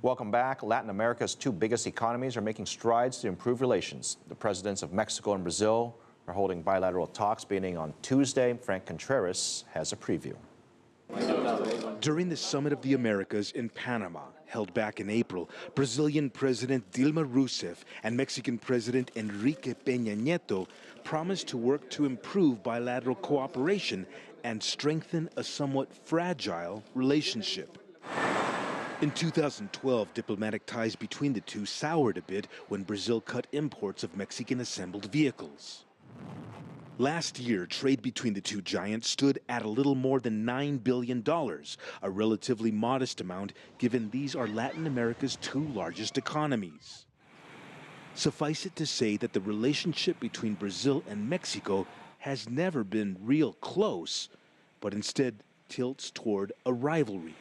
Welcome back. Latin America's two biggest economies are making strides to improve relations. The presidents of Mexico and Brazil are holding bilateral talks beginning on Tuesday. Frank Contreras has a preview. During the Summit of the Americas in Panama, held back in April, Brazilian President Dilma Rousseff and Mexican President Enrique Peña Nieto promised to work to improve bilateral cooperation and strengthen a somewhat fragile relationship. In 2012, diplomatic ties between the two soured a bit when Brazil cut imports of Mexican-assembled vehicles. Last year, trade between the two giants stood at a little more than $9 billion, a relatively modest amount given these are Latin America's two largest economies. Suffice it to say that the relationship between Brazil and Mexico has never been real close, but instead tilts toward a rivalry.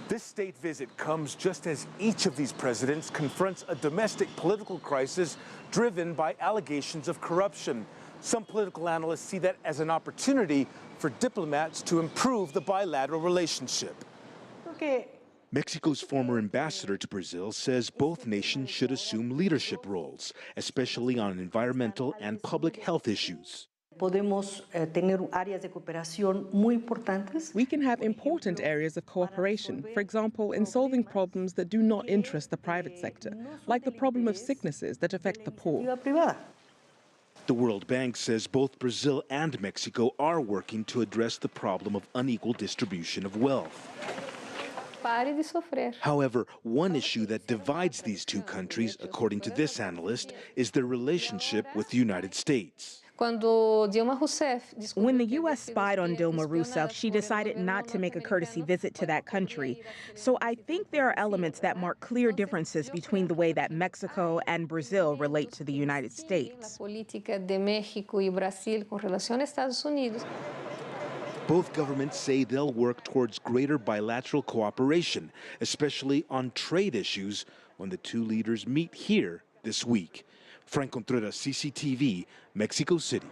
This state visit comes just as each of these presidents confronts a domestic political crisis driven by allegations of corruption. Some political analysts see that as an opportunity for diplomats to improve the bilateral relationship. Mexico's former ambassador to Brazil says both nations should assume leadership roles, especially on environmental and public health issues. We can have important areas of cooperation, for example, in solving problems that do not interest the private sector, like the problem of sicknesses that affect the poor. The World Bank says both Brazil and Mexico are working to address the problem of unequal distribution of wealth. However, one issue that divides these two countries, according to this analyst, is their relationship with the United States. When the U.S. spied on Dilma Rousseff, she decided not to make a courtesy visit to that country. So I think there are elements that mark clear differences between the way that Mexico and Brazil relate to the United States. Both governments say they'll work towards greater bilateral cooperation, especially on trade issues, when the two leaders meet here this week. Frank Contreras, CCTV, Mexico City.